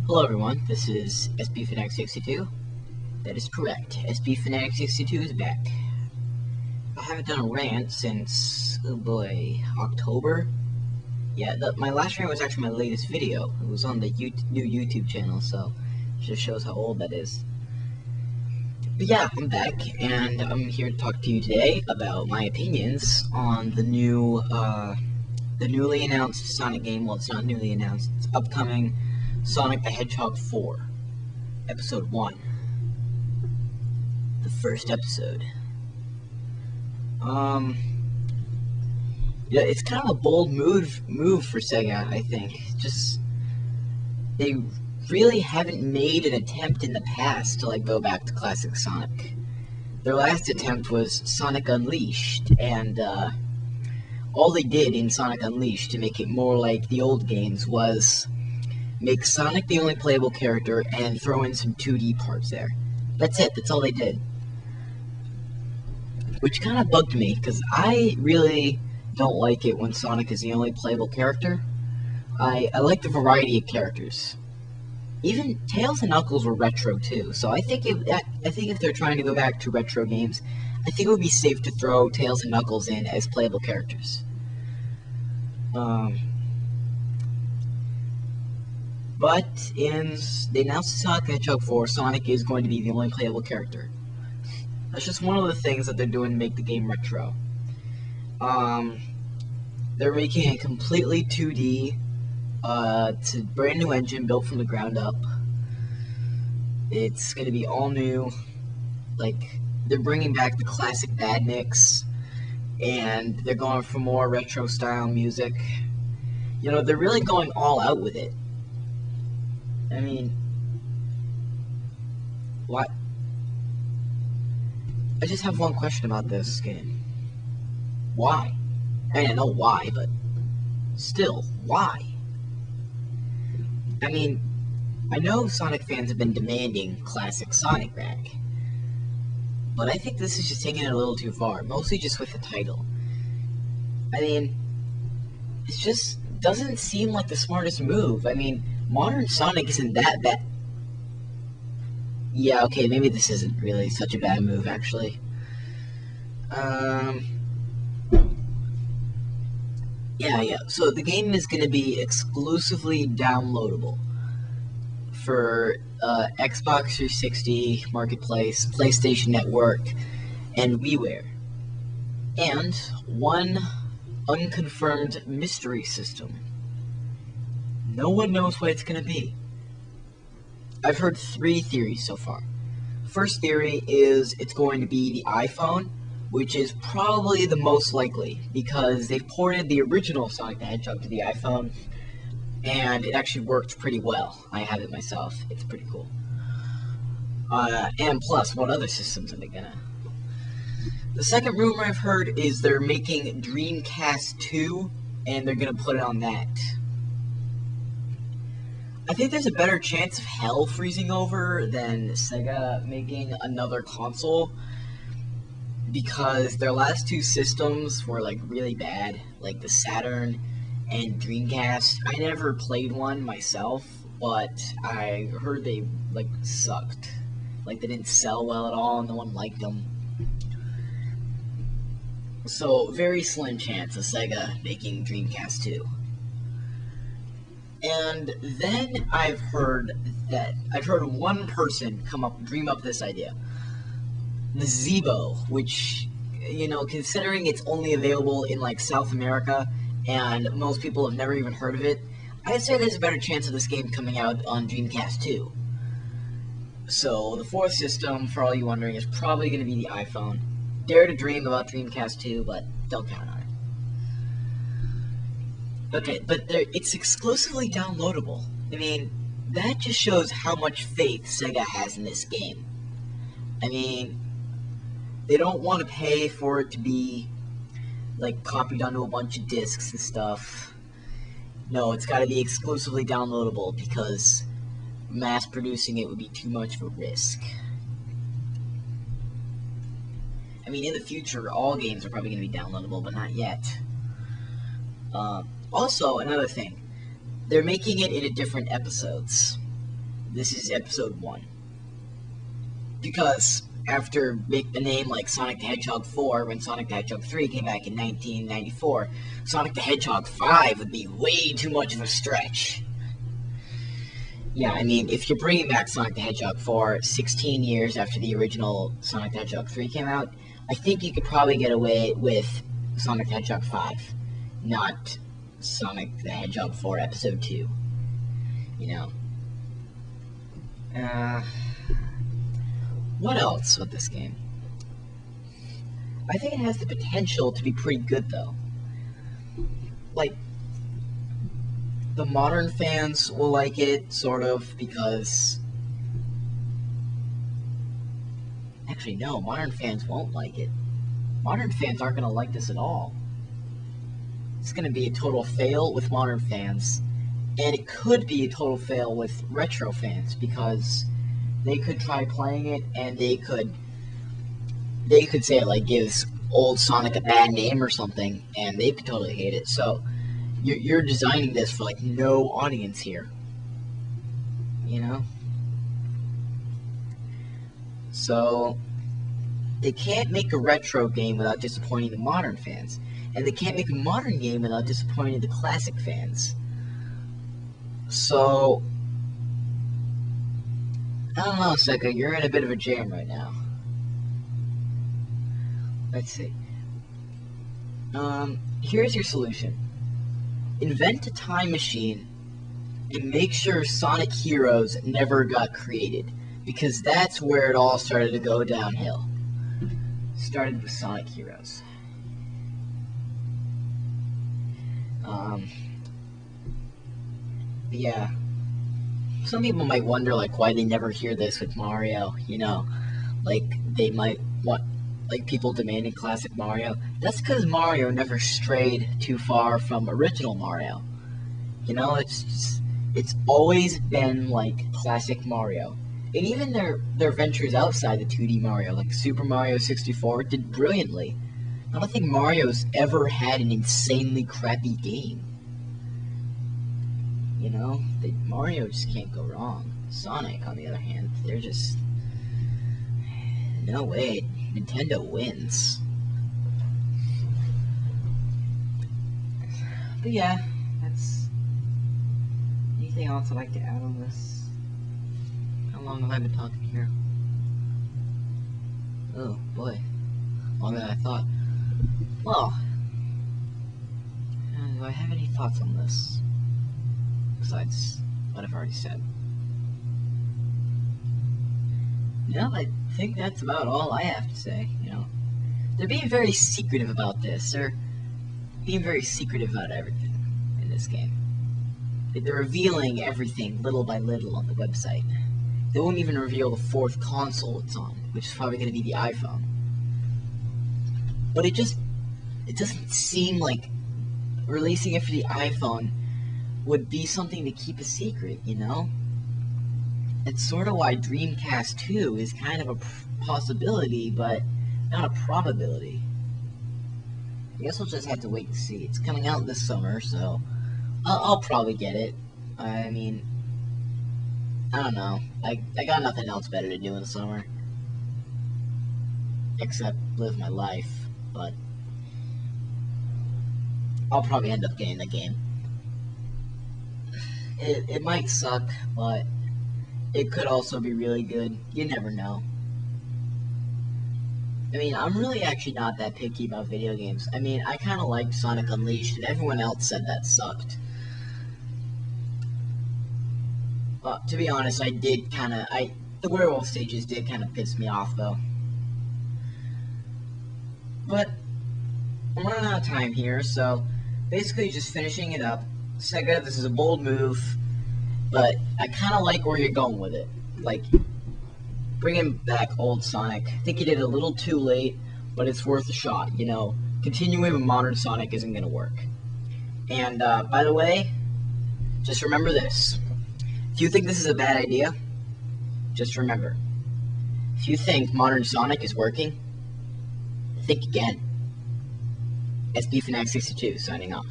Hello everyone, this is SB Fanatic62. That is correct, SB Fanatic62 is back. I haven't done a rant since, oh boy, October? Yeah, my last rant was actually my latest video. It was on the new YouTube channel, so it just shows how old that is. But yeah, I'm back, and I'm here to talk to you today about my opinions on the newly announced Sonic game. Well, it's not newly announced, it's upcoming Sonic the Hedgehog 4, Episode 1. The first episode. Yeah, it's kind of a bold move for Sega, I think. Just, they really haven't made an attempt in the past to, go back to classic Sonic. Their last attempt was Sonic Unleashed, and, all they did in Sonic Unleashed to make it more like the old games was make Sonic the only playable character and throw in some 2D parts there. That's it, that's all they did. Which kind of bugged me, because I really don't like it when Sonic is the only playable character. I like the variety of characters. Even Tails and Knuckles were retro too, so I think if they're trying to go back to retro games, I think it would be safe to throw Tails and Knuckles in as playable characters. But they announced Sonic the Hedgehog 4, Sonic is going to be the only playable character. That's just one of the things that they're doing to make the game retro. They're making it completely 2D. It's a brand new engine built from the ground up. It's going to be all new. They're bringing back the classic Badniks, and they're going for more retro style music. You know, they're really going all out with it. I mean, what? I just have one question about this game. Why? I mean, I know why, but still, why? I mean, I know Sonic fans have been demanding classic Sonic back, but I think this is just taking it a little too far, mostly just with the title. I mean, it just doesn't seem like the smartest move. I mean, modern Sonic isn't that bad. Yeah, okay, maybe this isn't really such a bad move, actually. Yeah, so the game is going to be exclusively downloadable for Xbox 360 Marketplace, PlayStation Network, and WiiWare. And one unconfirmed mystery system. No one knows what it's going to be. I've heard 3 theories so far. First theory is it's going to be the iPhone, which is probably the most likely, because they've ported the original Sonic the Hedgehog to the iPhone, and it actually worked pretty well. I have it myself. It's pretty cool. And plus, what other systems are they gonna? The second rumor I've heard is they're making Dreamcast 2, and they're gonna put it on that. I think there's a better chance of hell freezing over than Sega making another console, because their last 2 systems were really bad, like the Saturn and Dreamcast. I never played one myself, but I heard they sucked. They didn't sell well at all, and no one liked them. So very slim chance of Sega making Dreamcast 2. And then I've heard one person dream up this idea. The Zeebo, which, considering it's only available in South America and most people have never even heard of it, I'd say there's a better chance of this game coming out on Dreamcast 2. So the 4th system, for all you wondering, is probably going to be the iPhone. Dare to dream about Dreamcast 2, but don't count on it. Okay, but it's exclusively downloadable. I mean, that just shows how much faith Sega has in this game. I mean, they don't want to pay for it to be, copied onto a bunch of discs and stuff. No, it's got to be exclusively downloadable, because mass-producing it would be too much of a risk. I mean, in the future, all games are probably going to be downloadable, but not yet. Also, another thing. They're making it into different episodes. this is episode 1. Because after a name like Sonic the Hedgehog 4, when Sonic the Hedgehog 3 came back in 1994, Sonic the Hedgehog 5 would be way too much of a stretch. Yeah, I mean, if you're bringing back Sonic the Hedgehog 4 16 years after the original Sonic the Hedgehog 3 came out, I think you could probably get away with Sonic the Hedgehog 5, not Sonic the Hedgehog 4 Episode 2. You know. What else with this game? I think it has the potential to be pretty good, though. Like, the modern fans will like it, sort of, because... Actually, no, modern fans won't like it. Modern fans aren't going to like this at all. It's going to be a total fail with modern fans, and it could be a total fail with retro fans, because they could try playing it, and they could say it, like, gives old Sonic a bad name or something, and they could totally hate it, so... You're designing this for, like, no audience here. You know? So, they can't make a retro game without disappointing the modern fans. And they can't make a modern game without disappointing the classic fans. So, I don't know, Seka, you're in a bit of a jam right now. Let's see. Here's your solution. Invent a time machine and make sure Sonic Heroes never got created, because that's where it all started to go downhill. Started with Sonic Heroes. Yeah. Some people might wonder, like, why they never hear this with Mario, you know? Like, they might want... like people demanding classic Mario. That's because Mario never strayed too far from original Mario. You know, it's always been like classic Mario. And even their ventures outside the 2D Mario, like Super Mario 64, did brilliantly. I don't think Mario's ever had an insanely crappy game. You know, Mario just can't go wrong. Sonic, on the other hand, they're just... no way. Nintendo wins. But yeah, that's... anything else I'd like to add on this? How long have I been talking here? Oh, boy. Longer than I thought. Well, do I have any thoughts on this? Besides what I've already said. No, I think that's about all I have to say, you know. They're being very secretive about this. They're being very secretive about everything in this game. They're revealing everything little by little on the website. They won't even reveal the 4th console it's on, which is probably going to be the iPhone. But it doesn't seem like releasing it for the iPhone would be something to keep a secret, you know? It's sort of why Dreamcast 2 is kind of a possibility, but not a probability. I guess we'll just have to wait and see. It's coming out this summer, so I'll probably get it. I mean, I don't know. I got nothing else better to do in the summer. Except live my life, but I'll probably end up getting the game. It might suck, but it could also be really good. You never know. I mean, I'm really actually not that picky about video games. I mean, I kind of liked Sonic Unleashed, and everyone else said that sucked. To be honest, the werewolf stages did kind of piss me off, though. But I'm running out of time here, so basically just finishing it up. Sega, this is a bold move, but I kind of like where you're going with it. Like, bringing back old Sonic. I think you did it a little too late, but it's worth a shot, you know. Continuing with modern Sonic isn't going to work. And, by the way, just remember this. If you think this is a bad idea, just remember. If you think modern Sonic is working, think again. SB Fanatic 62 signing off.